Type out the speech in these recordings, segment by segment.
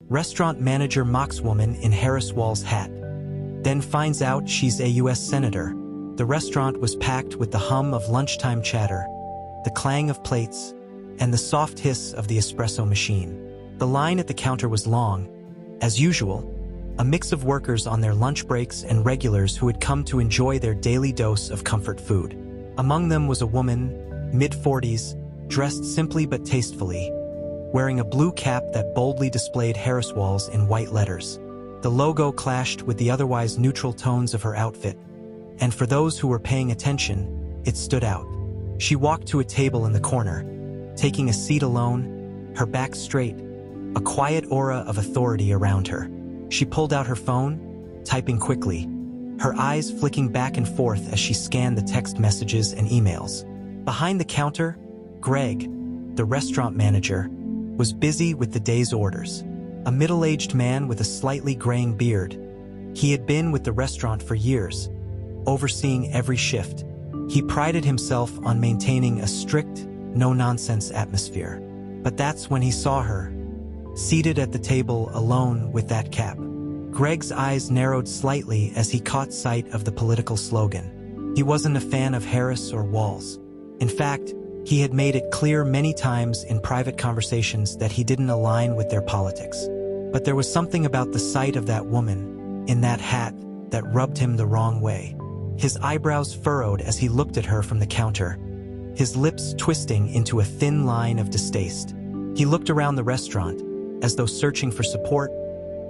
Restaurant manager mocks woman in Harris-Walz hat. Then finds out she's a U.S. senator. The restaurant was packed with the hum of lunchtime chatter, the clang of plates, and the soft hiss of the espresso machine. The line at the counter was long, as usual, a mix of workers on their lunch breaks and regulars who had come to enjoy their daily dose of comfort food. Among them was a woman, mid-40s, dressed simply but tastefully, wearing a blue cap that boldly displayed Harris-Walz in white letters. The logo clashed with the otherwise neutral tones of her outfit, and for those who were paying attention, it stood out. She walked to a table in the corner, taking a seat alone, her back straight, a quiet aura of authority around her. She pulled out her phone, typing quickly, her eyes flicking back and forth as she scanned the text messages and emails. Behind the counter, Greg, the restaurant manager, was busy with the day's orders. A middle-aged man with a slightly graying beard. He had been with the restaurant for years, overseeing every shift. He prided himself on maintaining a strict, no-nonsense atmosphere. But that's when he saw her, seated at the table alone with that cap. Greg's eyes narrowed slightly as he caught sight of the political slogan. He wasn't a fan of Harris or Walz. In fact, he had made it clear many times in private conversations that he didn't align with their politics. But there was something about the sight of that woman, in that hat, that rubbed him the wrong way. His eyebrows furrowed as he looked at her from the counter, his lips twisting into a thin line of distaste. He looked around the restaurant, as though searching for support,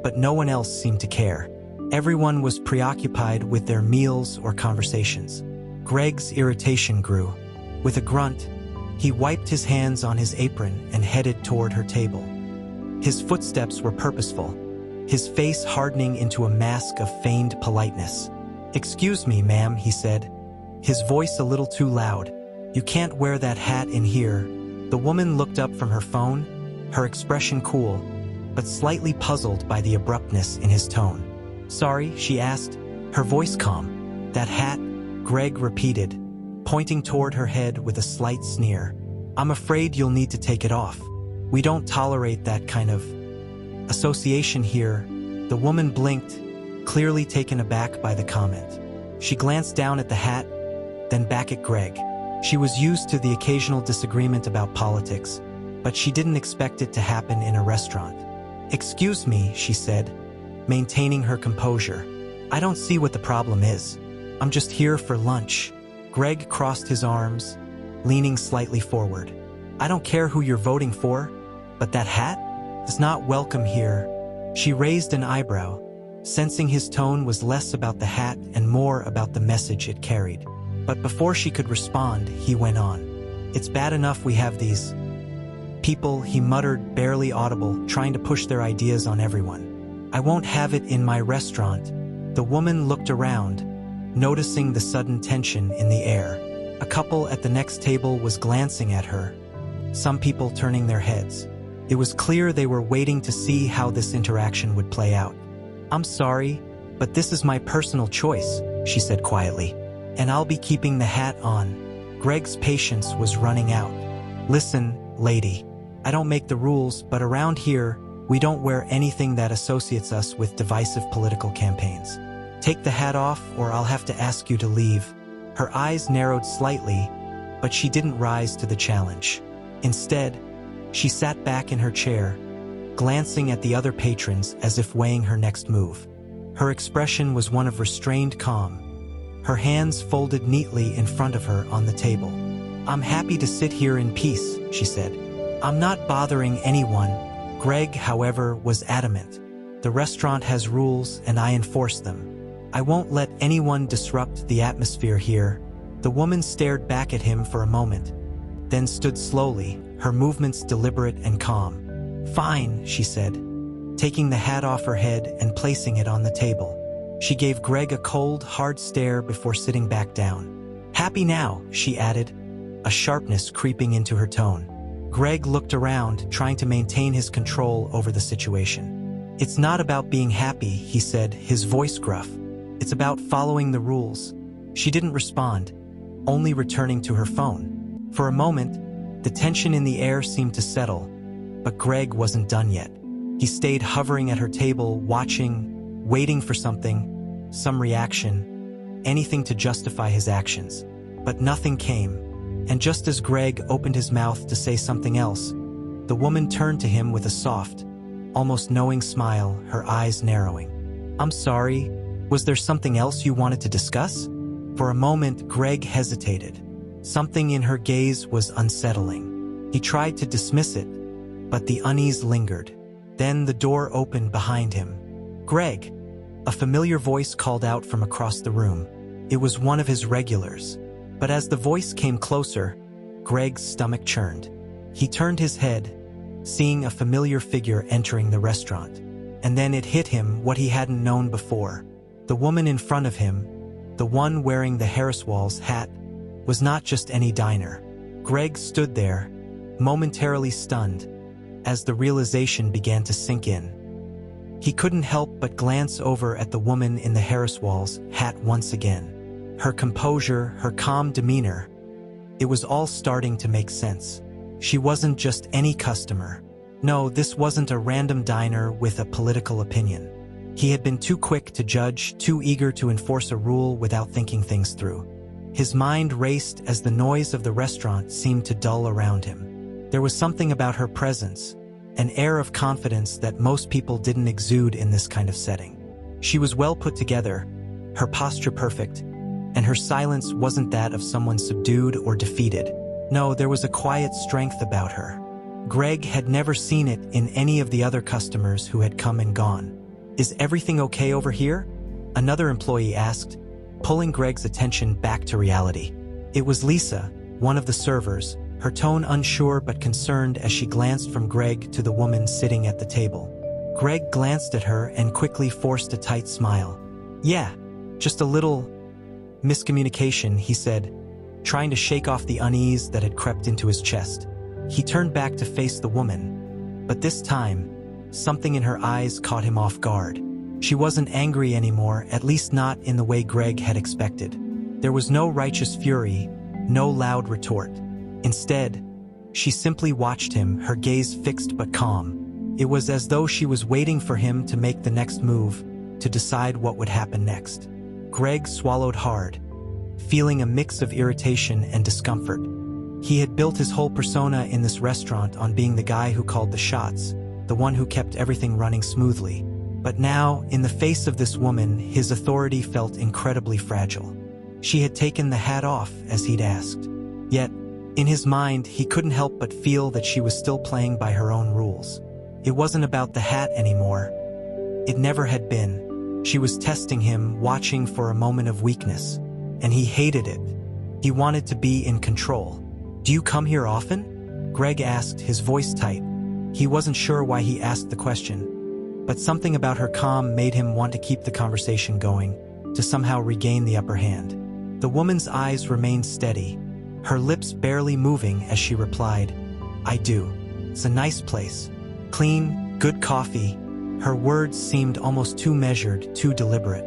but no one else seemed to care. Everyone was preoccupied with their meals or conversations. Greg's irritation grew. With a grunt, he wiped his hands on his apron and headed toward her table. His footsteps were purposeful, his face hardening into a mask of feigned politeness. "Excuse me, ma'am," he said, his voice a little too loud. "You can't wear that hat in here." The woman looked up from her phone, her expression cool, but slightly puzzled by the abruptness in his tone. "Sorry," she asked, her voice calm. "That hat," Greg repeated, pointing toward her head with a slight sneer. "I'm afraid you'll need to take it off. We don't tolerate that kind of association here." The woman blinked, clearly taken aback by the comment. She glanced down at the hat, then back at Greg. She was used to the occasional disagreement about politics, but she didn't expect it to happen in a restaurant. "Excuse me," she said, maintaining her composure. "I don't see what the problem is. I'm just here for lunch." Greg crossed his arms, leaning slightly forward. "I don't care who you're voting for, but that hat is not welcome here." She raised an eyebrow, sensing his tone was less about the hat and more about the message it carried. But before she could respond, he went on. "It's bad enough we have these people," he muttered, barely audible, trying to push their ideas on everyone. "I won't have it in my restaurant." The woman looked around, noticing the sudden tension in the air. A couple at the next table was glancing at her, some people turning their heads. It was clear they were waiting to see how this interaction would play out. "I'm sorry, but this is my personal choice," she said quietly, "and I'll be keeping the hat on." Greg's patience was running out. "Listen, lady, I don't make the rules, but around here, we don't wear anything that associates us with divisive political campaigns. Take the hat off or I'll have to ask you to leave." Her eyes narrowed slightly, but she didn't rise to the challenge. Instead, she sat back in her chair, glancing at the other patrons as if weighing her next move. Her expression was one of restrained calm, her hands folded neatly in front of her on the table. "I'm happy to sit here in peace," she said. "I'm not bothering anyone." Greg, however, was adamant. "The restaurant has rules and I enforce them. I won't let anyone disrupt the atmosphere here." The woman stared back at him for a moment, then stood slowly, her movements deliberate and calm. "Fine," she said, taking the hat off her head and placing it on the table. She gave Greg a cold, hard stare before sitting back down. "Happy now," she added, a sharpness creeping into her tone. Greg looked around, trying to maintain his control over the situation. "It's not about being happy," he said, his voice gruff. "It's about following the rules." She didn't respond, only returning to her phone. For a moment, the tension in the air seemed to settle, but Greg wasn't done yet. He stayed hovering at her table, watching, waiting for something, some reaction, anything to justify his actions. But nothing came, and just as Greg opened his mouth to say something else, the woman turned to him with a soft, almost knowing smile, her eyes narrowing. "I'm sorry, was there something else you wanted to discuss?" For a moment, Greg hesitated. Something in her gaze was unsettling. He tried to dismiss it, but the unease lingered. Then the door opened behind him. "Greg!" A familiar voice called out from across the room. It was one of his regulars. But as the voice came closer, Greg's stomach churned. He turned his head, seeing a familiar figure entering the restaurant. And then it hit him what he hadn't known before. The woman in front of him, the one wearing the Harris-Walz hat, was not just any diner. Greg stood there, momentarily stunned, as the realization began to sink in. He couldn't help but glance over at the woman in the Harris-Walz hat once again. Her composure, her calm demeanor, it was all starting to make sense. She wasn't just any customer. No, this wasn't a random diner with a political opinion. He had been too quick to judge, too eager to enforce a rule without thinking things through. His mind raced as the noise of the restaurant seemed to dull around him. There was something about her presence, an air of confidence that most people didn't exude in this kind of setting. She was well put together, her posture perfect, and her silence wasn't that of someone subdued or defeated. No, there was a quiet strength about her. Greg had never seen it in any of the other customers who had come and gone. "Is everything okay over here?" another employee asked, pulling Greg's attention back to reality. It was Lisa, one of the servers, her tone unsure but concerned as she glanced from Greg to the woman sitting at the table. Greg glanced at her and quickly forced a tight smile. "Yeah, just a little miscommunication," he said, trying to shake off the unease that had crept into his chest. He turned back to face the woman, but this time, something in her eyes caught him off guard. She wasn't angry anymore, at least not in the way Greg had expected. There was no righteous fury, no loud retort. Instead, she simply watched him, her gaze fixed but calm. It was as though she was waiting for him to make the next move, to decide what would happen next. Greg swallowed hard, feeling a mix of irritation and discomfort. He had built his whole persona in this restaurant on being the guy who called the shots, the one who kept everything running smoothly. But now, in the face of this woman, his authority felt incredibly fragile. She had taken the hat off, as he'd asked. Yet, in his mind, he couldn't help but feel that she was still playing by her own rules. It wasn't about the hat anymore. It never had been. She was testing him, watching for a moment of weakness. And he hated it. He wanted to be in control. "Do you come here often?" Greg asked, his voice tight. He wasn't sure why he asked the question, but something about her calm made him want to keep the conversation going, to somehow regain the upper hand. The woman's eyes remained steady, her lips barely moving as she replied, "I do. It's a nice place. Clean, good coffee." Her words seemed almost too measured, too deliberate.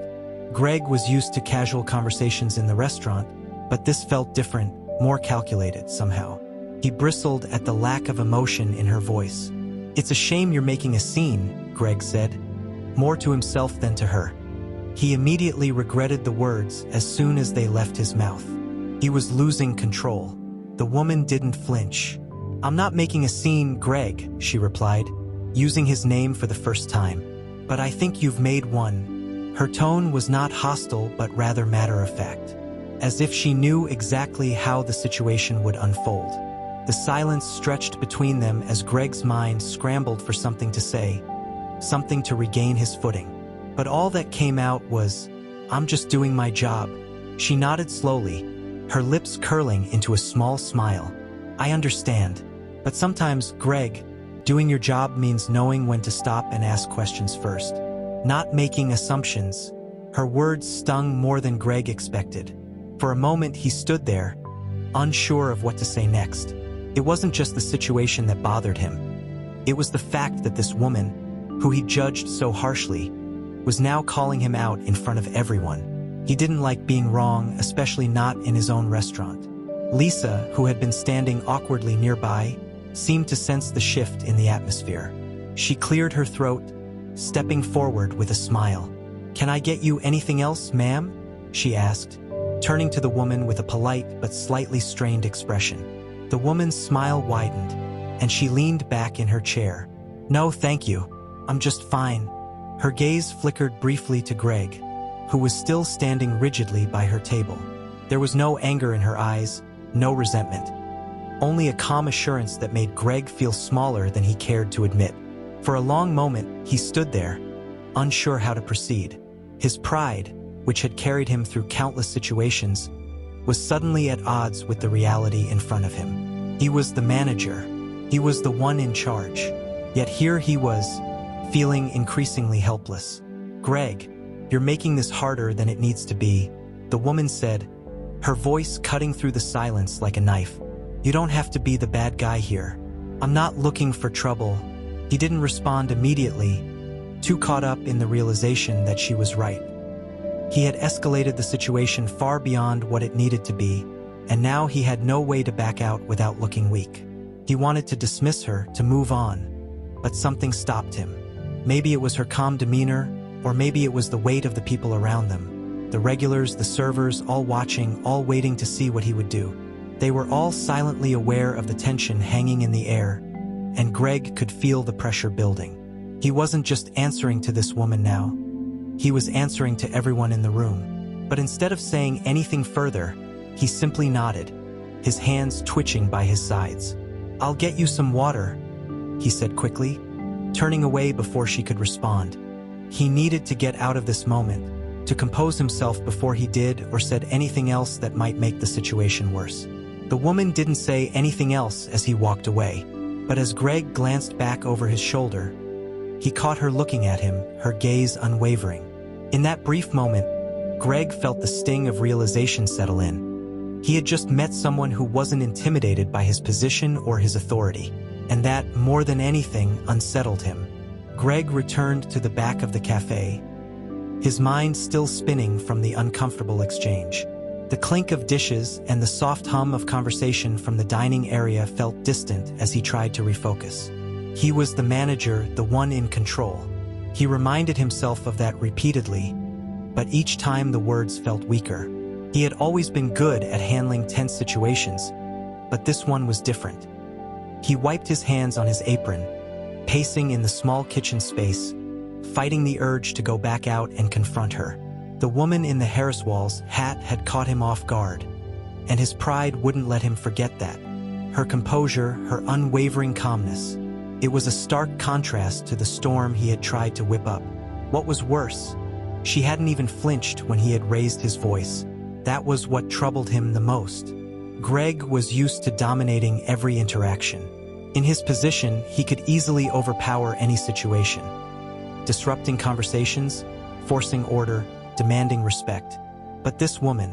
Greg was used to casual conversations in the restaurant, but this felt different, more calculated somehow. He bristled at the lack of emotion in her voice. "It's a shame you're making a scene," Greg said, more to himself than to her. He immediately regretted the words as soon as they left his mouth. He was losing control. The woman didn't flinch. "I'm not making a scene, Greg," she replied, using his name for the first time. "But I think you've made one." Her tone was not hostile but rather matter-of-fact, as if she knew exactly how the situation would unfold. The silence stretched between them as Greg's mind scrambled for something to say, something to regain his footing. But all that came out was, "I'm just doing my job." She nodded slowly, her lips curling into a small smile. "I understand. But sometimes, Greg, doing your job means knowing when to stop and ask questions first. Not making assumptions." Her words stung more than Greg expected. For a moment he stood there, unsure of what to say next. It wasn't just the situation that bothered him. It was the fact that this woman, who he judged so harshly, was now calling him out in front of everyone. He didn't like being wrong, especially not in his own restaurant. Lisa, who had been standing awkwardly nearby, seemed to sense the shift in the atmosphere. She cleared her throat, stepping forward with a smile. "Can I get you anything else, ma'am?" she asked, turning to the woman with a polite but slightly strained expression. The woman's smile widened, and she leaned back in her chair. "No, thank you. I'm just fine." Her gaze flickered briefly to Greg, who was still standing rigidly by her table. There was no anger in her eyes, no resentment. Only a calm assurance that made Greg feel smaller than he cared to admit. For a long moment, he stood there, unsure how to proceed. His pride, which had carried him through countless situations, was suddenly at odds with the reality in front of him. He was the manager. He was the one in charge. Yet here he was, feeling increasingly helpless. "Greg, you're making this harder than it needs to be," the woman said, her voice cutting through the silence like a knife. "You don't have to be the bad guy here. I'm not looking for trouble." He didn't respond immediately, too caught up in the realization that she was right. He had escalated the situation far beyond what it needed to be, and now he had no way to back out without looking weak. He wanted to dismiss her, to move on, but something stopped him. Maybe it was her calm demeanor, or maybe it was the weight of the people around them. The regulars, the servers, all watching, all waiting to see what he would do. They were all silently aware of the tension hanging in the air, and Greg could feel the pressure building. He wasn't just answering to this woman now. He was answering to everyone in the room. But instead of saying anything further, he simply nodded, his hands twitching by his sides. "I'll get you some water," he said quickly, turning away before she could respond. He needed to get out of this moment, to compose himself before he did or said anything else that might make the situation worse. The woman didn't say anything else as he walked away, but as Greg glanced back over his shoulder, he caught her looking at him, her gaze unwavering. In that brief moment, Greg felt the sting of realization settle in. He had just met someone who wasn't intimidated by his position or his authority, and that, more than anything, unsettled him. Greg returned to the back of the cafe, his mind still spinning from the uncomfortable exchange. The clink of dishes and the soft hum of conversation from the dining area felt distant as he tried to refocus. He was the manager, the one in control. He reminded himself of that repeatedly, but each time the words felt weaker. He had always been good at handling tense situations, but this one was different. He wiped his hands on his apron, pacing in the small kitchen space, fighting the urge to go back out and confront her. The woman in the Harris-Walz hat had caught him off guard, and his pride wouldn't let him forget that. Her composure, her unwavering calmness. It was a stark contrast to the storm he had tried to whip up. What was worse, she hadn't even flinched when he had raised his voice. That was what troubled him the most. Greg was used to dominating every interaction. In his position, he could easily overpower any situation, disrupting conversations, forcing order, demanding respect. But this woman,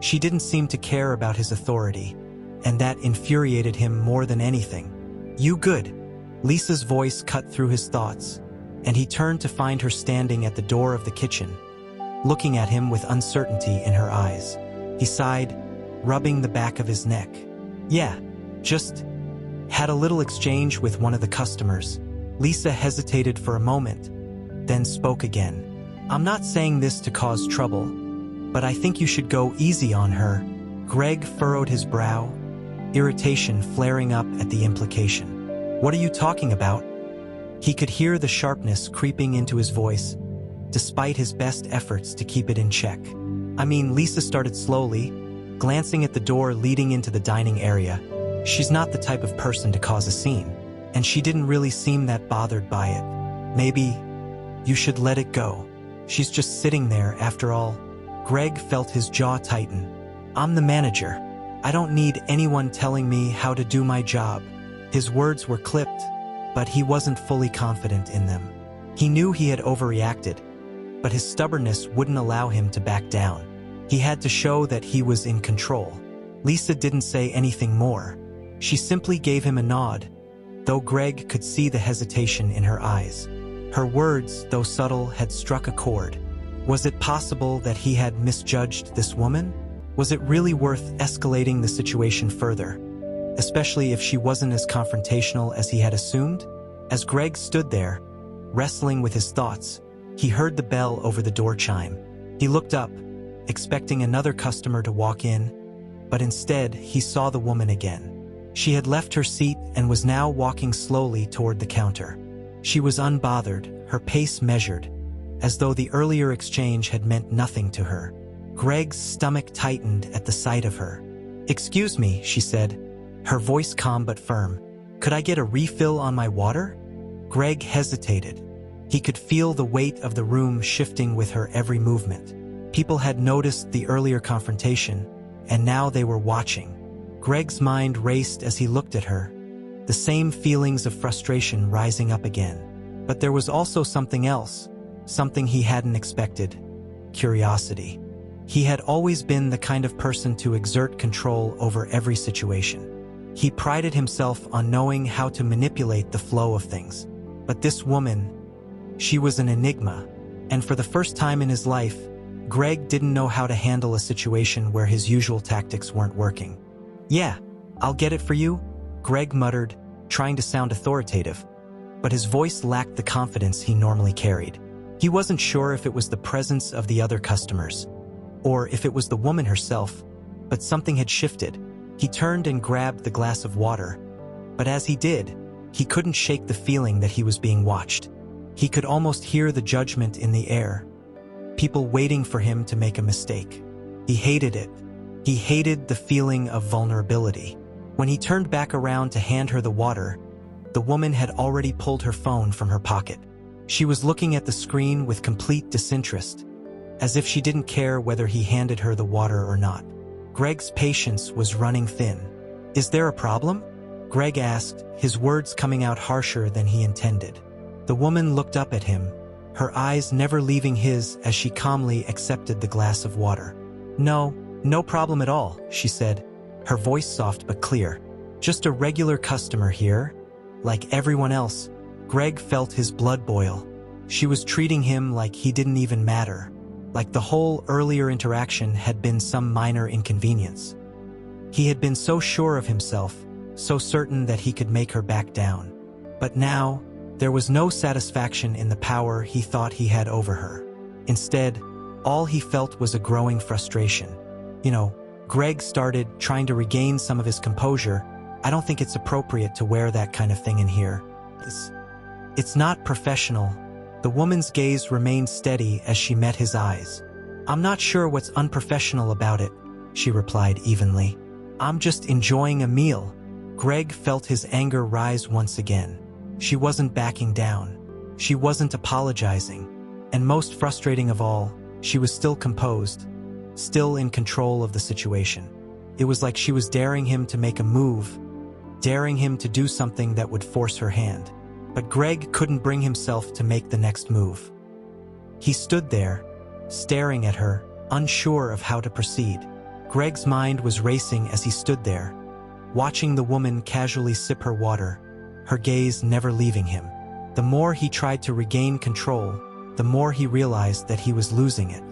she didn't seem to care about his authority, and that infuriated him more than anything. "You good?" Lisa's voice cut through his thoughts, and he turned to find her standing at the door of the kitchen, looking at him with uncertainty in her eyes. He sighed, rubbing the back of his neck. "Yeah, just had a little exchange with one of the customers." Lisa hesitated for a moment, then spoke again. "I'm not saying this to cause trouble, but I think you should go easy on her." Greg furrowed his brow, irritation flaring up at the implication. "What are you talking about?" He could hear the sharpness creeping into his voice, despite his best efforts to keep it in check. "I mean," Lisa started slowly, glancing at the door leading into the dining area. She's not the type of person to cause a scene, and she didn't really seem that bothered by it. "Maybe you should let it go. She's just sitting there after all." Greg felt his jaw tighten. "I'm the manager. I don't need anyone telling me how to do my job." His words were clipped, but he wasn't fully confident in them. He knew he had overreacted, but his stubbornness wouldn't allow him to back down. He had to show that he was in control. Lisa didn't say anything more. She simply gave him a nod, though Greg could see the hesitation in her eyes. Her words, though subtle, had struck a chord. Was it possible that he had misjudged this woman? Was it really worth escalating the situation further, especially if she wasn't as confrontational as he had assumed? As Greg stood there, wrestling with his thoughts, he heard the bell over the door chime. He looked up, expecting another customer to walk in, but instead he saw the woman again. She had left her seat and was now walking slowly toward the counter. She was unbothered, her pace measured, as though the earlier exchange had meant nothing to her. Greg's stomach tightened at the sight of her. "Excuse me," she said, her voice calm but firm. "Could I get a refill on my water?" Greg hesitated. He could feel the weight of the room shifting with her every movement. People had noticed the earlier confrontation, and now they were watching. Greg's mind raced as he looked at her, the same feelings of frustration rising up again. But there was also something else, something he hadn't expected: curiosity. He had always been the kind of person to exert control over every situation. He prided himself on knowing how to manipulate the flow of things. But this woman, she was an enigma, and for the first time in his life, Greg didn't know how to handle a situation where his usual tactics weren't working. "Yeah, I'll get it for you," Greg muttered, trying to sound authoritative, but his voice lacked the confidence he normally carried. He wasn't sure if it was the presence of the other customers, or if it was the woman herself, but something had shifted. He turned and grabbed the glass of water, but as he did, he couldn't shake the feeling that he was being watched. He could almost hear the judgment in the air, people waiting for him to make a mistake. He hated it. He hated the feeling of vulnerability. When he turned back around to hand her the water, the woman had already pulled her phone from her pocket. She was looking at the screen with complete disinterest, as if she didn't care whether he handed her the water or not. Greg's patience was running thin. "Is there a problem?" Greg asked, his words coming out harsher than he intended. The woman looked up at him, her eyes never leaving his as she calmly accepted the glass of water. No problem at all," she said, her voice soft but clear. "Just a regular customer here, like everyone else." Greg felt his blood boil. She was treating him like he didn't even matter, like the whole earlier interaction had been some minor inconvenience. He had been so sure of himself, so certain that he could make her back down. But now, there was no satisfaction in the power he thought he had over her. Instead, all he felt was a growing frustration. Greg started trying to regain some of his composure. "I don't think it's appropriate to wear that kind of thing in here. It's not professional." The woman's gaze remained steady as she met his eyes. "I'm not sure what's unprofessional about it," she replied evenly. "I'm just enjoying a meal." Greg felt his anger rise once again. She wasn't backing down. She wasn't apologizing. And most frustrating of all, she was still composed, still in control of the situation. It was like she was daring him to make a move, daring him to do something that would force her hand. But Greg couldn't bring himself to make the next move. He stood there, staring at her, unsure of how to proceed. Greg's mind was racing as he stood there, watching the woman casually sip her water, her gaze never leaving him. The more he tried to regain control, the more he realized that he was losing it.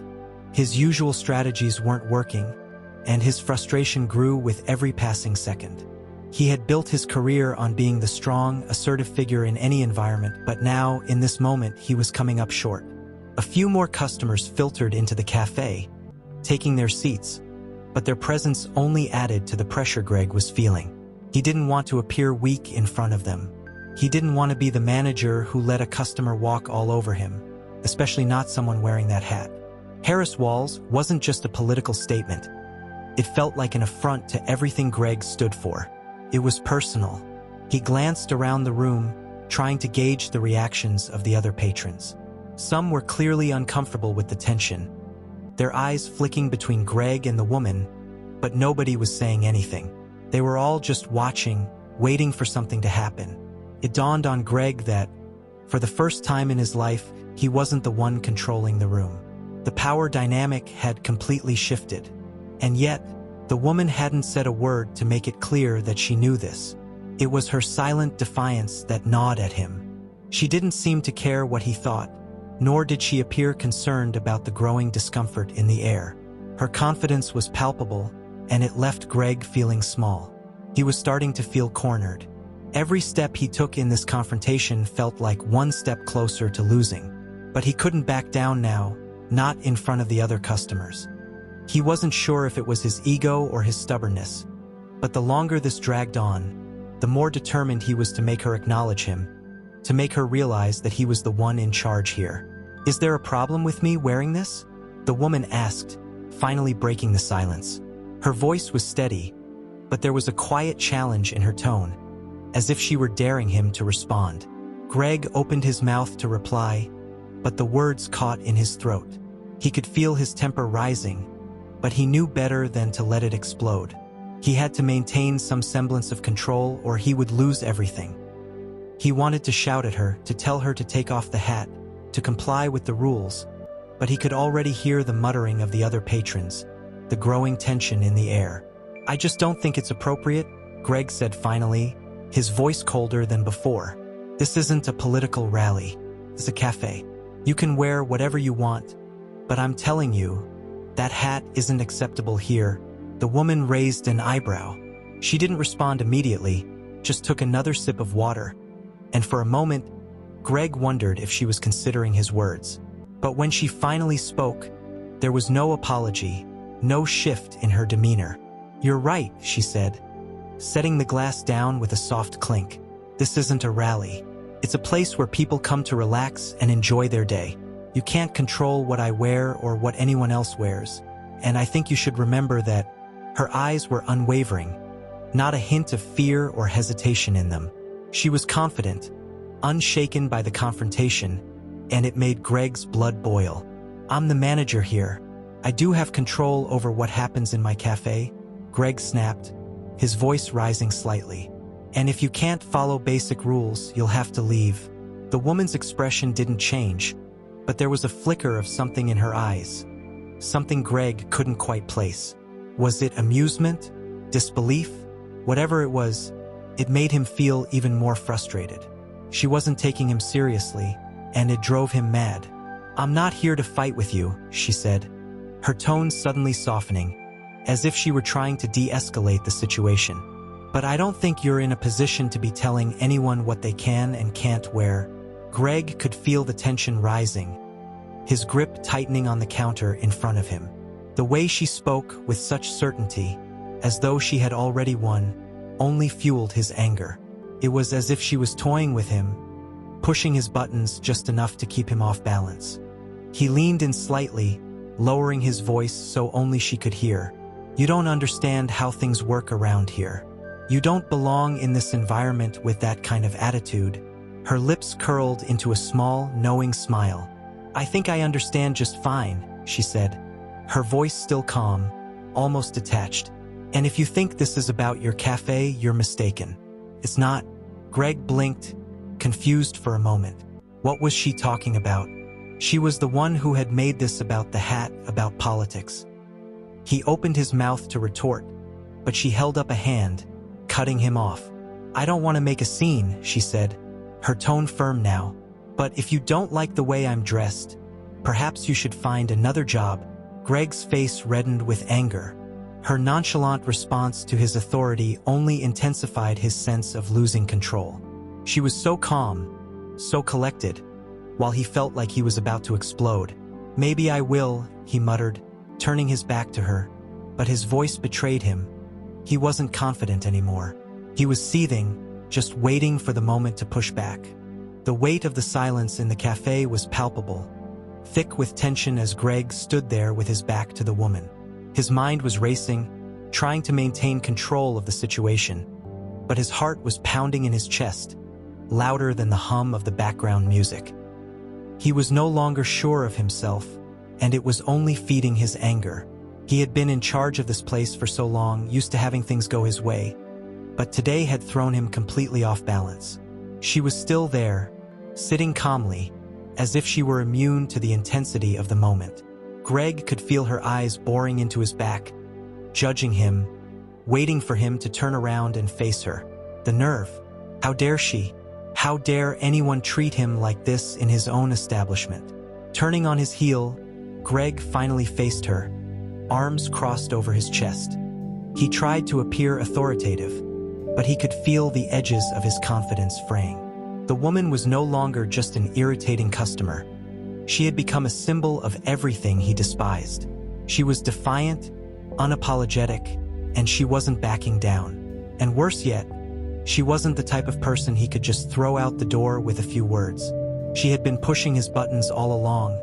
His usual strategies weren't working, and his frustration grew with every passing second. He had built his career on being the strong, assertive figure in any environment, but now, in this moment, he was coming up short. A few more customers filtered into the cafe, taking their seats, but their presence only added to the pressure Greg was feeling. He didn't want to appear weak in front of them. He didn't want to be the manager who let a customer walk all over him, especially not someone wearing that hat. Harris-Walz wasn't just a political statement. It felt like an affront to everything Greg stood for. It was personal. He glanced around the room, trying to gauge the reactions of the other patrons. Some were clearly uncomfortable with the tension, their eyes flicking between Greg and the woman, but nobody was saying anything. They were all just watching, waiting for something to happen. It dawned on Greg that, for the first time in his life, he wasn't the one controlling the room. The power dynamic had completely shifted. And yet, the woman hadn't said a word to make it clear that she knew this. It was her silent defiance that gnawed at him. She didn't seem to care what he thought, nor did she appear concerned about the growing discomfort in the air. Her confidence was palpable, and it left Greg feeling small. He was starting to feel cornered. Every step he took in this confrontation felt like one step closer to losing. But he couldn't back down now, not in front of the other customers. He wasn't sure if it was his ego or his stubbornness. But the longer this dragged on, the more determined he was to make her acknowledge him, to make her realize that he was the one in charge here. "Is there a problem with me wearing this?" the woman asked, finally breaking the silence. Her voice was steady, but there was a quiet challenge in her tone, as if she were daring him to respond. Greg opened his mouth to reply, but the words caught in his throat. He could feel his temper rising, but he knew better than to let it explode. He had to maintain some semblance of control or he would lose everything. He wanted to shout at her, to tell her to take off the hat, to comply with the rules, but he could already hear the muttering of the other patrons, the growing tension in the air. "I just don't think it's appropriate," Greg said finally, his voice colder than before. "This isn't a political rally. It's a cafe. You can wear whatever you want, but I'm telling you, that hat isn't acceptable here." The woman raised an eyebrow. She didn't respond immediately, just took another sip of water, and for a moment, Greg wondered if she was considering his words. But when she finally spoke, there was no apology, no shift in her demeanor. "You're right," she said, setting the glass down with a soft clink. "This isn't a rally. It's a place where people come to relax and enjoy their day. You can't control what I wear or what anyone else wears, and I think you should remember that." Her eyes were unwavering, not a hint of fear or hesitation in them. She was confident, unshaken by the confrontation, and it made Greg's blood boil. "I'm the manager here. I do have control over what happens in my cafe," Greg snapped, his voice rising slightly. "And if you can't follow basic rules, you'll have to leave." The woman's expression didn't change, but there was a flicker of something in her eyes, something Greg couldn't quite place. Was it amusement? Disbelief? Whatever it was, it made him feel even more frustrated. She wasn't taking him seriously, and it drove him mad. "I'm not here to fight with you," she said, her tone suddenly softening, as if she were trying to de-escalate the situation. "But I don't think you're in a position to be telling anyone what they can and can't wear." Greg could feel the tension rising, his grip tightening on the counter in front of him. The way she spoke with such certainty, as though she had already won, only fueled his anger. It was as if she was toying with him, pushing his buttons just enough to keep him off balance. He leaned in slightly, lowering his voice so only she could hear. "You don't understand how things work around here. You don't belong in this environment with that kind of attitude." Her lips curled into a small, knowing smile. "I think I understand just fine," she said, her voice still calm, almost detached. "And if you think this is about your cafe, you're mistaken. It's not." Greg blinked, confused for a moment. What was she talking about? She was the one who had made this about the hat, about politics. He opened his mouth to retort, but she held up a hand, cutting him off. "I don't want to make a scene," she said, her tone firm now. "But if you don't like the way I'm dressed, perhaps you should find another job." Greg's face reddened with anger. Her nonchalant response to his authority only intensified his sense of losing control. She was so calm, so collected, while he felt like he was about to explode. "Maybe I will," he muttered, turning his back to her, but his voice betrayed him. He wasn't confident anymore. He was seething, just waiting for the moment to push back. The weight of the silence in the cafe was palpable, thick with tension as Greg stood there with his back to the woman. His mind was racing, trying to maintain control of the situation, but his heart was pounding in his chest, louder than the hum of the background music. He was no longer sure of himself, and it was only feeding his anger. He had been in charge of this place for so long, used to having things go his way, but today had thrown him completely off balance. She was still there, sitting calmly, as if she were immune to the intensity of the moment. Greg could feel her eyes boring into his back, judging him, waiting for him to turn around and face her. The nerve! How dare she? How dare anyone treat him like this in his own establishment? Turning on his heel, Greg finally faced her, arms crossed over his chest. He tried to appear authoritative, but he could feel the edges of his confidence fraying. The woman was no longer just an irritating customer. She had become a symbol of everything he despised. She was defiant, unapologetic, and she wasn't backing down. And worse yet, she wasn't the type of person he could just throw out the door with a few words. She had been pushing his buttons all along,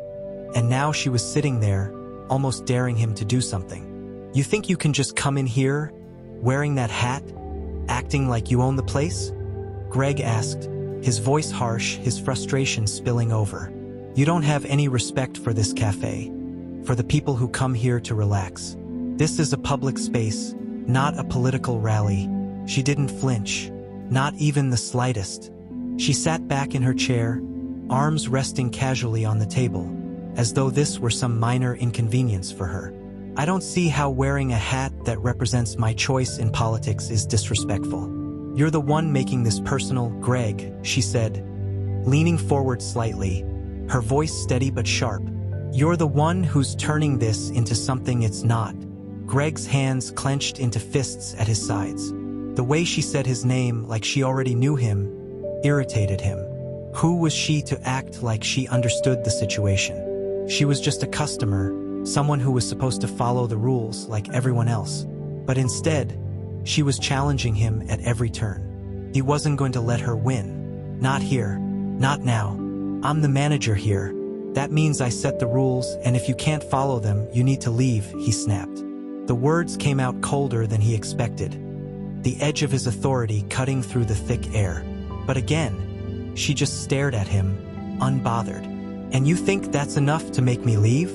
and now she was sitting there, almost daring him to do something. "You think you can just come in here, wearing that hat, acting like you own the place?" Greg asked, his voice harsh, his frustration spilling over. "You don't have any respect for this cafe, for the people who come here to relax. This is a public space, not a political rally." She didn't flinch, not even the slightest. She sat back in her chair, arms resting casually on the table, as though this were some minor inconvenience for her. "I don't see how wearing a hat that represents my choice in politics is disrespectful. You're the one making this personal, Greg," she said, leaning forward slightly, her voice steady but sharp. "You're the one who's turning this into something it's not." Greg's hands clenched into fists at his sides. The way she said his name like she already knew him irritated him. Who was she to act like she understood the situation? She was just a customer, someone who was supposed to follow the rules like everyone else. But instead, she was challenging him at every turn. He wasn't going to let her win. "Not here. Not now. I'm the manager here. That means I set the rules, and if you can't follow them, you need to leave," he snapped. The words came out colder than he expected, the edge of his authority cutting through the thick air. But again, she just stared at him, unbothered. "And you think that's enough to make me leave?"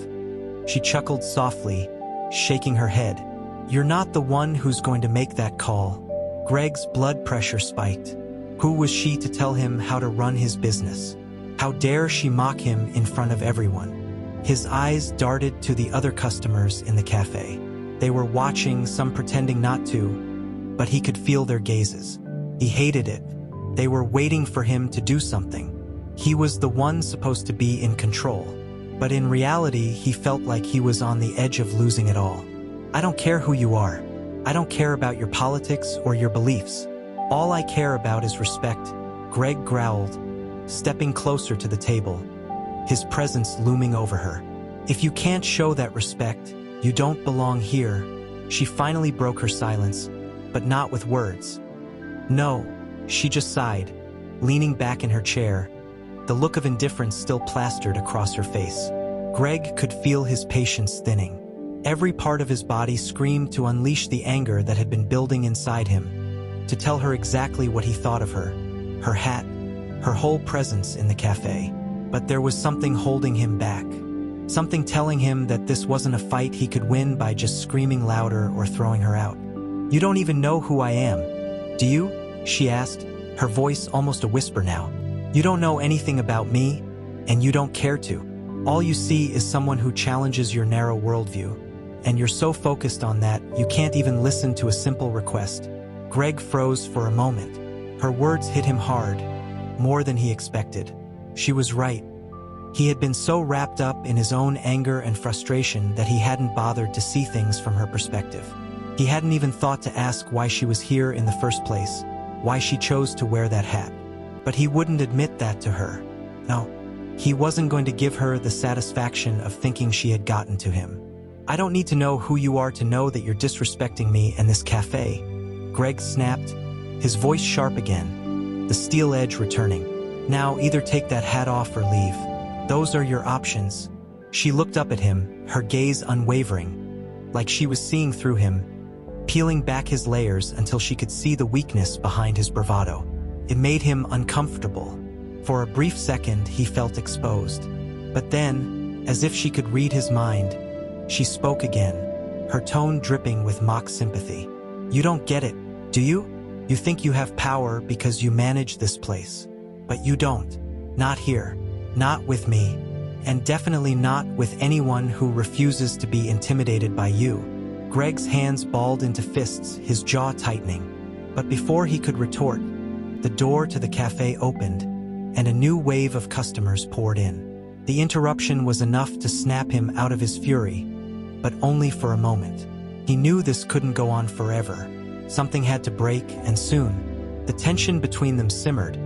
She chuckled softly, shaking her head. "You're not the one who's going to make that call." Greg's blood pressure spiked. Who was she to tell him how to run his business? How dare she mock him in front of everyone? His eyes darted to the other customers in the cafe. They were watching, some pretending not to, but he could feel their gazes. He hated it. They were waiting for him to do something. He was the one supposed to be in control. But in reality, he felt like he was on the edge of losing it all. "I don't care who you are. I don't care about your politics or your beliefs. All I care about is respect," Greg growled, stepping closer to the table, his presence looming over her. "If you can't show that respect, you don't belong here." She finally broke her silence, but not with words. "No," she just sighed, leaning back in her chair, the look of indifference still plastered across her face. Greg could feel his patience thinning. Every part of his body screamed to unleash the anger that had been building inside him, to tell her exactly what he thought of her, her hat, her whole presence in the cafe. But there was something holding him back, something telling him that this wasn't a fight he could win by just screaming louder or throwing her out. "You don't even know who I am, do you?" she asked, her voice almost a whisper now. "You don't know anything about me, and you don't care to. All you see is someone who challenges your narrow worldview, and you're so focused on that you can't even listen to a simple request." Greg froze for a moment. Her words hit him hard, more than he expected. She was right. He had been so wrapped up in his own anger and frustration that he hadn't bothered to see things from her perspective. He hadn't even thought to ask why she was here in the first place, why she chose to wear that hat. But he wouldn't admit that to her. No, he wasn't going to give her the satisfaction of thinking she had gotten to him. "I don't need to know who you are to know that you're disrespecting me and this cafe," Greg snapped, his voice sharp again, the steel edge returning. "Now either take that hat off or leave. Those are your options." She looked up at him, her gaze unwavering, like she was seeing through him, peeling back his layers until she could see the weakness behind his bravado. It made him uncomfortable. For a brief second, he felt exposed. But then, as if she could read his mind, she spoke again, her tone dripping with mock sympathy. "You don't get it, do you? You think you have power because you manage this place. But you don't. Not here. Not with me. And definitely not with anyone who refuses to be intimidated by you." Greg's hands balled into fists, his jaw tightening. But before he could retort, the door to the cafe opened, and a new wave of customers poured in. The interruption was enough to snap him out of his fury, but only for a moment. He knew this couldn't go on forever. Something had to break, and soon. The tension between them simmered,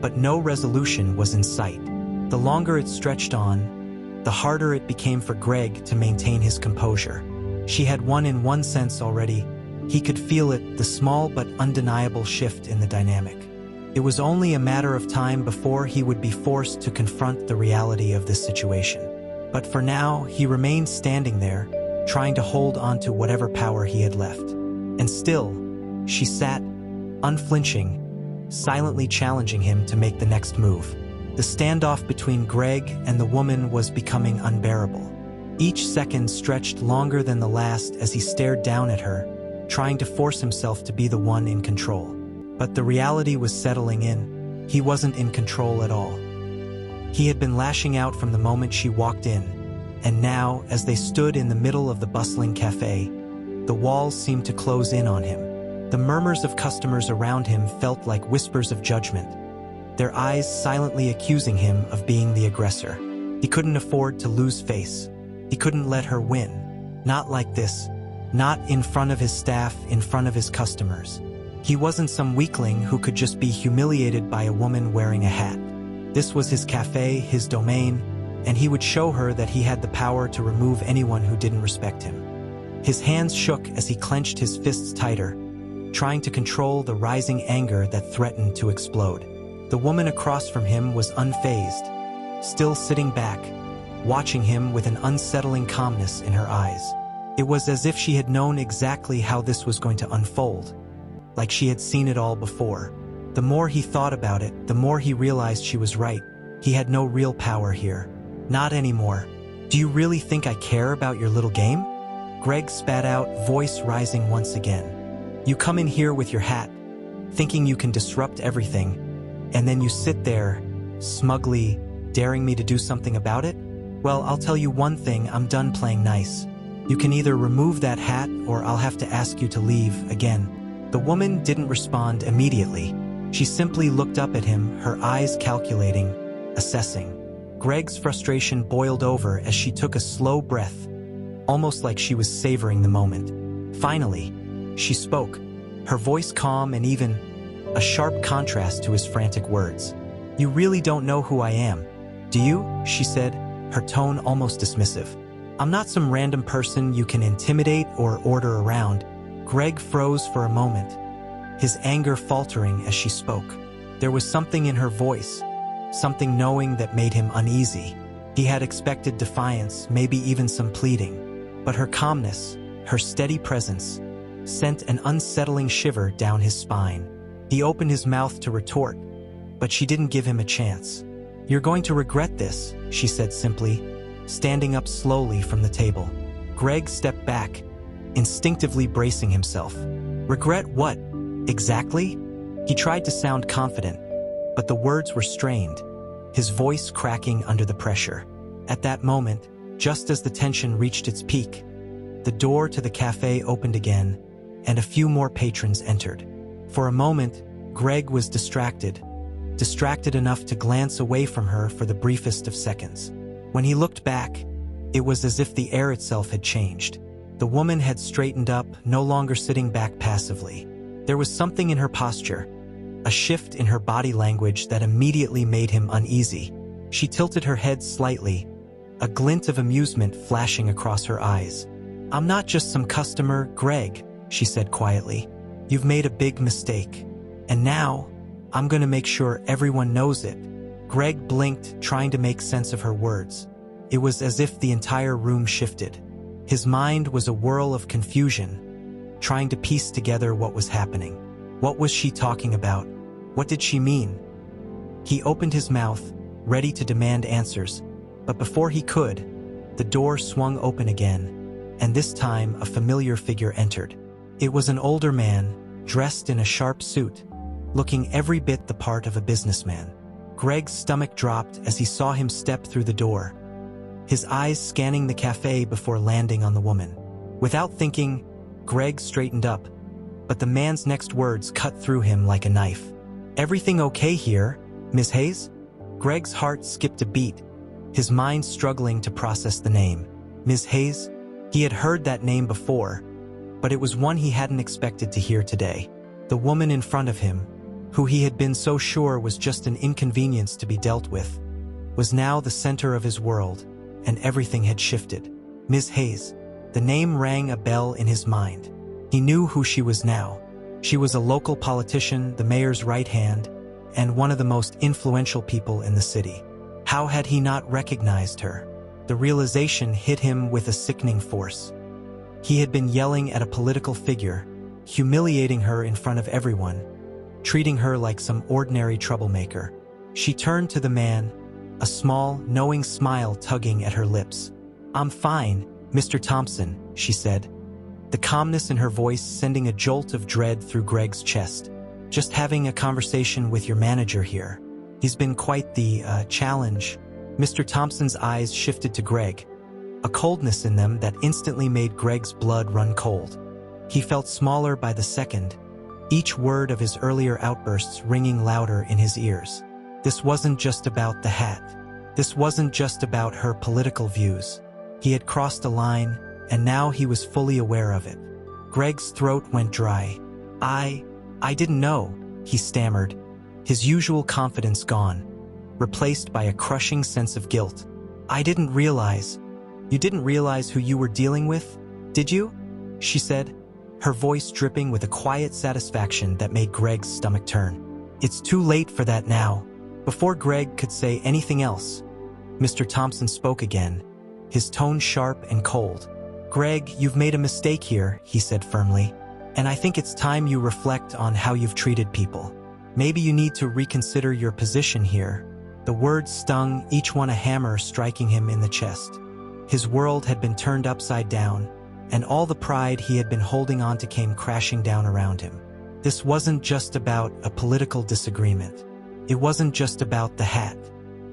but no resolution was in sight. The longer it stretched on, the harder it became for Greg to maintain his composure. She had won in one sense already. He could feel it, the small but undeniable shift in the dynamic. It was only a matter of time before he would be forced to confront the reality of this situation. But for now, he remained standing there, trying to hold on to whatever power he had left. And still, she sat, unflinching, silently challenging him to make the next move. The standoff between Greg and the woman was becoming unbearable. Each second stretched longer than the last as he stared down at her, trying to force himself to be the one in control. But the reality was settling in. He wasn't in control at all. He had been lashing out from the moment she walked in, and now, as they stood in the middle of the bustling cafe, the walls seemed to close in on him. The murmurs of customers around him felt like whispers of judgment, their eyes silently accusing him of being the aggressor. He couldn't afford to lose face. He couldn't let her win. Not like this. Not in front of his staff, in front of his customers. He wasn't some weakling who could just be humiliated by a woman wearing a hat. This was his cafe, his domain, and he would show her that he had the power to remove anyone who didn't respect him. His hands shook as he clenched his fists tighter, trying to control the rising anger that threatened to explode. The woman across from him was unfazed, still sitting back, watching him with an unsettling calmness in her eyes. It was as if she had known exactly how this was going to unfold, like she had seen it all before. The more he thought about it, the more he realized she was right. He had no real power here. Not anymore. Do you really think I care about your little game? Greg spat out, voice rising once again. You come in here with your hat, thinking you can disrupt everything, and then you sit there, smugly, daring me to do something about it? Well, I'll tell you one thing, I'm done playing nice. You can either remove that hat or I'll have to ask you to leave again. The woman didn't respond immediately. She simply looked up at him, her eyes calculating, assessing. Greg's frustration boiled over as she took a slow breath, almost like she was savoring the moment. Finally, she spoke, her voice calm and even, a sharp contrast to his frantic words. You really don't know who I am, do you? She said, her tone almost dismissive. I'm not some random person you can intimidate or order around. Greg froze for a moment, his anger faltering as she spoke. There was something in her voice, something knowing that made him uneasy. He had expected defiance, maybe even some pleading. But her calmness, her steady presence, sent an unsettling shiver down his spine. He opened his mouth to retort, but she didn't give him a chance. You're going to regret this, she said simply, standing up slowly from the table. Greg stepped back, instinctively bracing himself. Regret what, exactly? He tried to sound confident, but the words were strained, his voice cracking under the pressure. At that moment, just as the tension reached its peak, the door to the cafe opened again, and a few more patrons entered. For a moment, Greg was distracted enough to glance away from her for the briefest of seconds. When he looked back, it was as if the air itself had changed. The woman had straightened up, no longer sitting back passively. There was something in her posture, a shift in her body language that immediately made him uneasy. She tilted her head slightly, a glint of amusement flashing across her eyes. I'm not just some customer, Greg, she said quietly. You've made a big mistake. And now, I'm going to make sure everyone knows it. Greg blinked, trying to make sense of her words. It was as if the entire room shifted. His mind was a whirl of confusion, trying to piece together what was happening. What was she talking about? What did she mean? He opened his mouth, ready to demand answers, but before he could, the door swung open again, and this time a familiar figure entered. It was an older man, dressed in a sharp suit, looking every bit the part of a businessman. Greg's stomach dropped as he saw him step through the door, his eyes scanning the cafe before landing on the woman. Without thinking, Greg straightened up, but the man's next words cut through him like a knife. Everything okay here, Miss Hayes? Greg's heart skipped a beat, his mind struggling to process the name. Ms. Hayes? He had heard that name before, but it was one he hadn't expected to hear today. The woman in front of him, who he had been so sure was just an inconvenience to be dealt with, was now the center of his world, and everything had shifted. Ms. Hayes. The name rang a bell in his mind. He knew who she was now. She was a local politician, the mayor's right hand, and one of the most influential people in the city. How had he not recognized her? The realization hit him with a sickening force. He had been yelling at a political figure, humiliating her in front of everyone, treating her like some ordinary troublemaker. She turned to the man, a small, knowing smile tugging at her lips. "I'm fine, Mr. Thompson," she said, the calmness in her voice sending a jolt of dread through Greg's chest. "Just having a conversation with your manager here. He's been quite the challenge." Mr. Thompson's eyes shifted to Greg, a coldness in them that instantly made Greg's blood run cold. He felt smaller by the second, each word of his earlier outbursts ringing louder in his ears. This wasn't just about the hat. This wasn't just about her political views. He had crossed a line, and now he was fully aware of it. Greg's throat went dry. I didn't know," he stammered, his usual confidence gone, replaced by a crushing sense of guilt. "I didn't realize." "You didn't realize who you were dealing with, did you?" she said, her voice dripping with a quiet satisfaction that made Greg's stomach turn. "It's too late for that now." Before Greg could say anything else, Mr. Thompson spoke again, his tone sharp and cold. "Greg, you've made a mistake here," he said firmly, "and I think it's time you reflect on how you've treated people. Maybe you need to reconsider your position here." The words stung, each one a hammer striking him in the chest. His world had been turned upside down, and all the pride he had been holding on to came crashing down around him. This wasn't just about a political disagreement. It wasn't just about the hat.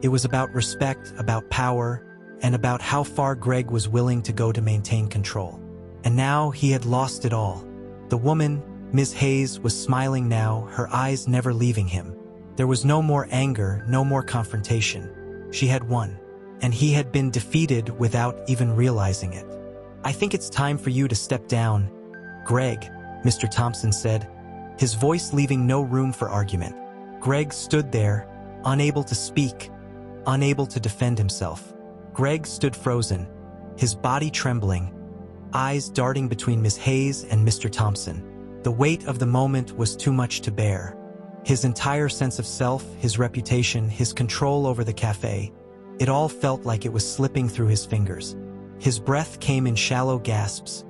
It was about respect, about power, and about how far Greg was willing to go to maintain control. And now he had lost it all. The woman, Ms. Hayes, was smiling now, her eyes never leaving him. There was no more anger, no more confrontation. She had won, and he had been defeated without even realizing it. "I think it's time for you to step down, Greg," Mr. Thompson said, his voice leaving no room for argument. Greg stood there, unable to speak, unable to defend himself. Greg stood frozen, his body trembling, eyes darting between Ms. Hayes and Mr. Thompson. The weight of the moment was too much to bear. His entire sense of self, his reputation, his control over the cafe, it all felt like it was slipping through his fingers. His breath came in shallow gasps,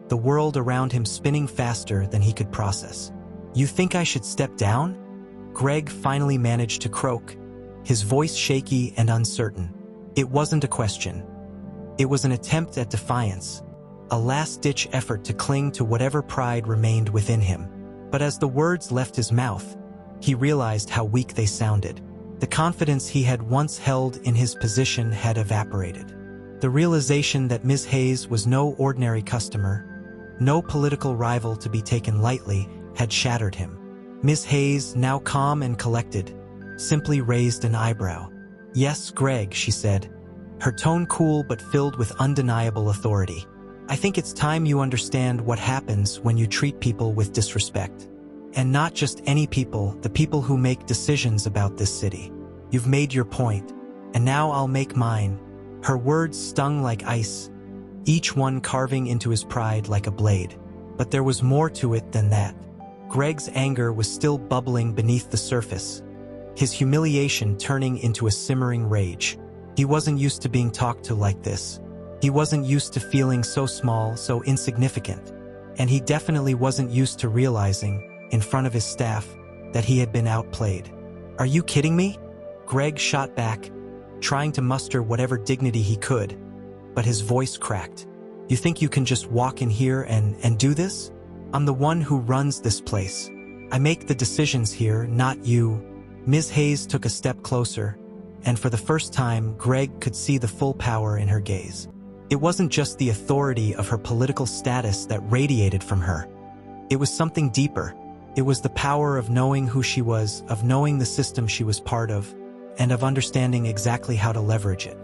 the world around him spinning faster than he could process. "You think I should step down?" Greg finally managed to croak, his voice shaky and uncertain. It wasn't a question. It was an attempt at defiance, a last-ditch effort to cling to whatever pride remained within him. But as the words left his mouth, he realized how weak they sounded. The confidence he had once held in his position had evaporated. The realization that Ms. Hayes was no ordinary customer, no political rival to be taken lightly, had shattered him. Ms. Hayes, now calm and collected, simply raised an eyebrow. "Yes, Greg," she said, her tone cool but filled with undeniable authority. "I think it's time you understand what happens when you treat people with disrespect. And not just any people, the people who make decisions about this city. You've made your point, and now I'll make mine." Her words stung like ice, each one carving into his pride like a blade. But there was more to it than that. Greg's anger was still bubbling beneath the surface, his humiliation turning into a simmering rage. He wasn't used to being talked to like this. He wasn't used to feeling so small, so insignificant. And he definitely wasn't used to realizing, in front of his staff, that he had been outplayed. "Are you kidding me?" Greg shot back, trying to muster whatever dignity he could, but his voice cracked. "You think you can just walk in here and do this? I'm the one who runs this place. I make the decisions here, not you." Ms. Hayes took a step closer, and for the first time, Greg could see the full power in her gaze. It wasn't just the authority of her political status that radiated from her. It was something deeper. It was the power of knowing who she was, of knowing the system she was part of, and of understanding exactly how to leverage it.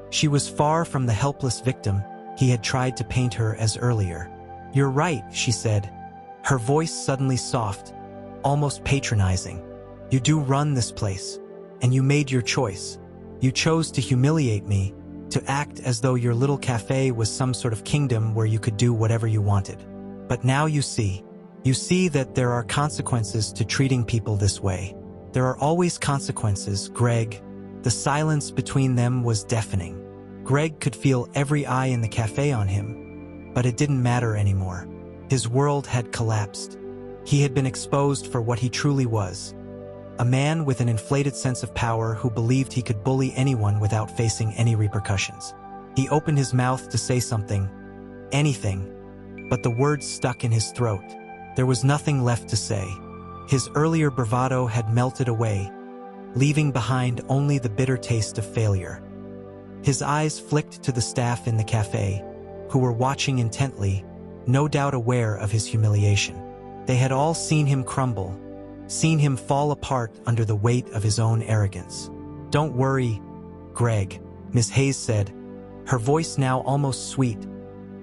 She was far from the helpless victim he had tried to paint her as earlier. "You're right," she said, her voice suddenly soft, almost patronizing. "You do run this place, and you made your choice. You chose to humiliate me, to act as though your little cafe was some sort of kingdom where you could do whatever you wanted. But now you see that there are consequences to treating people this way. There are always consequences, Greg." The silence between them was deafening. Greg could feel every eye in the cafe on him, but it didn't matter anymore. His world had collapsed. He had been exposed for what he truly was. A man with an inflated sense of power who believed he could bully anyone without facing any repercussions. He opened his mouth to say something, anything, but the words stuck in his throat. There was nothing left to say. His earlier bravado had melted away, leaving behind only the bitter taste of failure. His eyes flicked to the staff in the cafe, who were watching intently, no doubt aware of his humiliation. They had all seen him crumble, seen him fall apart under the weight of his own arrogance. "Don't worry, Greg," Miss Hayes said, her voice now almost sweet,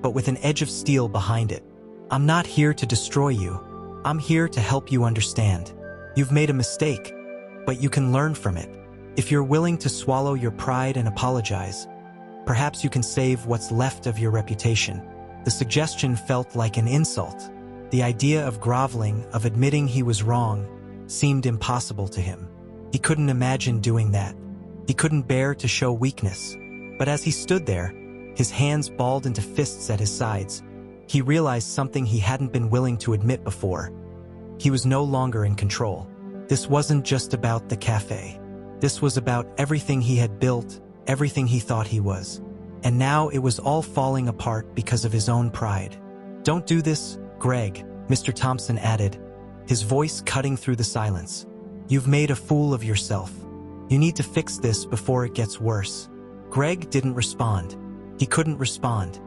but with an edge of steel behind it. "I'm not here to destroy you. I'm here to help you understand. You've made a mistake, but you can learn from it. If you're willing to swallow your pride and apologize, perhaps you can save what's left of your reputation." The suggestion felt like an insult. The idea of groveling, of admitting he was wrong, seemed impossible to him. He couldn't imagine doing that. He couldn't bear to show weakness. But as he stood there, his hands balled into fists at his sides, he realized something he hadn't been willing to admit before. He was no longer in control. This wasn't just about the cafe. This was about everything he had built, everything he thought he was. And now it was all falling apart because of his own pride. "Don't do this, Greg," Mr. Thompson added, his voice cutting through the silence. "You've made a fool of yourself. You need to fix this before it gets worse." Greg didn't respond. He couldn't respond.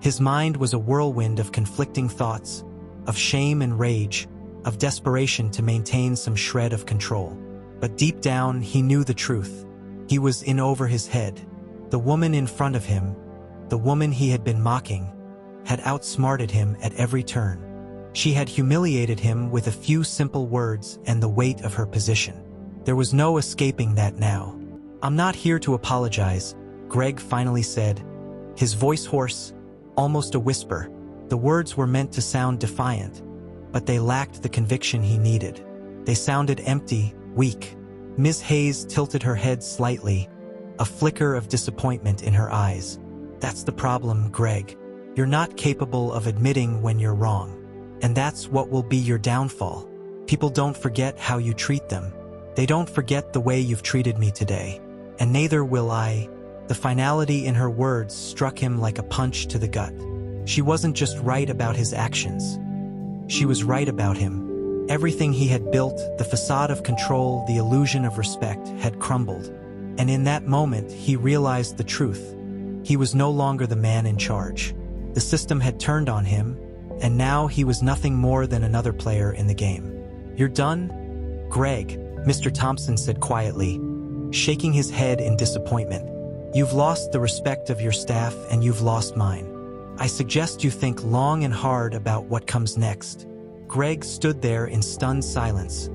His mind was a whirlwind of conflicting thoughts, of shame and rage, of desperation to maintain some shred of control. But deep down, he knew the truth. He was in over his head. The woman in front of him, the woman he had been mocking, had outsmarted him at every turn. She had humiliated him with a few simple words and the weight of her position. There was no escaping that now. "I'm not here to apologize," Greg finally said, his voice hoarse, almost a whisper. The words were meant to sound defiant, but they lacked the conviction he needed. They sounded empty, weak. Ms. Hayes tilted her head slightly, a flicker of disappointment in her eyes. "That's the problem, Greg. You're not capable of admitting when you're wrong. And that's what will be your downfall. People don't forget how you treat them. They don't forget the way you've treated me today. And neither will I." The finality in her words struck him like a punch to the gut. She wasn't just right about his actions. She was right about him. Everything he had built, the facade of control, the illusion of respect, had crumbled. And in that moment, he realized the truth. He was no longer the man in charge. The system had turned on him, and now he was nothing more than another player in the game. "You're done, Greg," Mr. Thompson said quietly, shaking his head in disappointment. "You've lost the respect of your staff and you've lost mine. I suggest you think long and hard about what comes next." Greg stood there in stunned silence,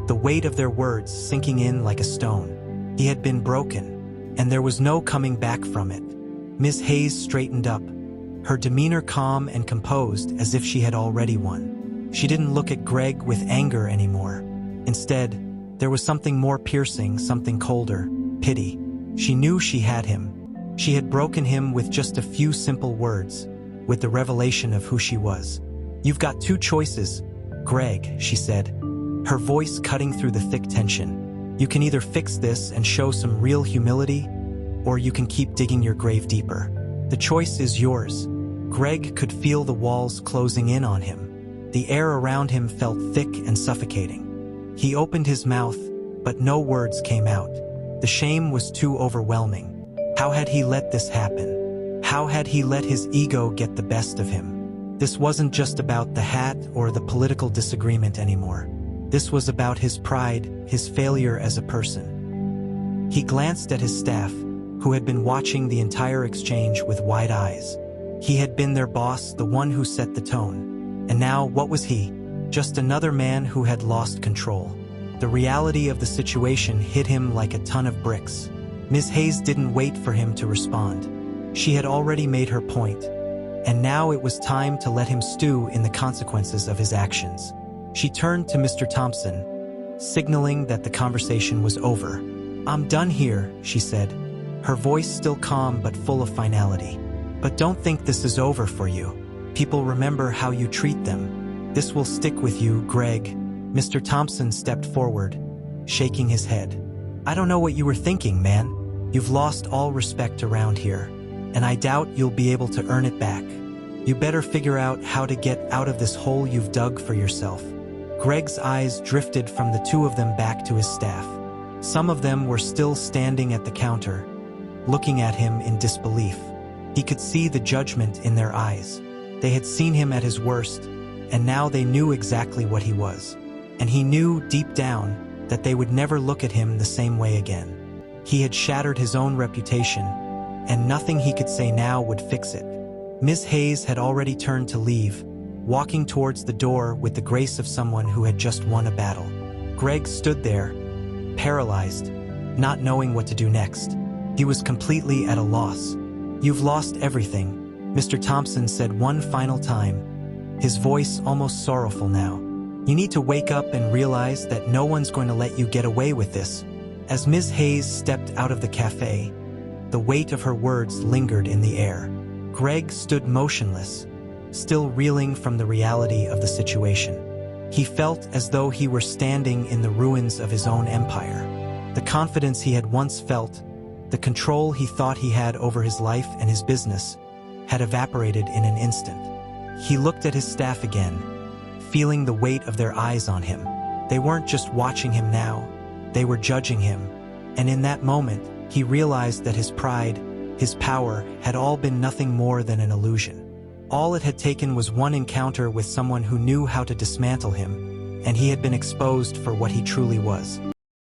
the weight of their words sinking in like a stone. He had been broken, and there was no coming back from it. Ms. Hayes straightened up, her demeanor calm and composed as if she had already won. She didn't look at Greg with anger anymore. Instead, there was something more piercing, something colder, pity. She knew she had him. She had broken him with just a few simple words, with the revelation of who she was. "You've got two choices, Greg," she said, her voice cutting through the thick tension. "You can either fix this and show some real humility, or you can keep digging your grave deeper. The choice is yours." Greg could feel the walls closing in on him. The air around him felt thick and suffocating. He opened his mouth, but no words came out. The shame was too overwhelming. How had he let this happen? How had he let his ego get the best of him? This wasn't just about the hat or the political disagreement anymore. This was about his pride, his failure as a person. He glanced at his staff, who had been watching the entire exchange with wide eyes. He had been their boss, the one who set the tone. And now, what was he? Just another man who had lost control. The reality of the situation hit him like a ton of bricks. Ms. Hayes didn't wait for him to respond. She had already made her point, and now it was time to let him stew in the consequences of his actions. She turned to Mr. Thompson, signaling that the conversation was over. "I'm done here," she said, her voice still calm but full of finality. "But don't think this is over for you. People remember how you treat them. This will stick with you, Greg." Mr. Thompson stepped forward, shaking his head. "I don't know what you were thinking, man. You've lost all respect around here, and I doubt you'll be able to earn it back. You better figure out how to get out of this hole you've dug for yourself." Greg's eyes drifted from the two of them back to his staff. Some of them were still standing at the counter, looking at him in disbelief. He could see the judgment in their eyes. They had seen him at his worst, and now they knew exactly what he was. And he knew, deep down, that they would never look at him the same way again. He had shattered his own reputation, and nothing he could say now would fix it. Ms. Hayes had already turned to leave, walking towards the door with the grace of someone who had just won a battle. Greg stood there, paralyzed, not knowing what to do next. He was completely at a loss. "You've lost everything," Mr. Thompson said one final time, his voice almost sorrowful now. "You need to wake up and realize that no one's going to let you get away with this." As Ms. Hayes stepped out of the cafe, the weight of her words lingered in the air. Greg stood motionless, still reeling from the reality of the situation. He felt as though he were standing in the ruins of his own empire. The confidence he had once felt, the control he thought he had over his life and his business, had evaporated in an instant. He looked at his staff again, feeling the weight of their eyes on him. They weren't just watching him now, they were judging him. And in that moment, he realized that his pride, his power, had all been nothing more than an illusion. All it had taken was one encounter with someone who knew how to dismantle him, and he had been exposed for what he truly was.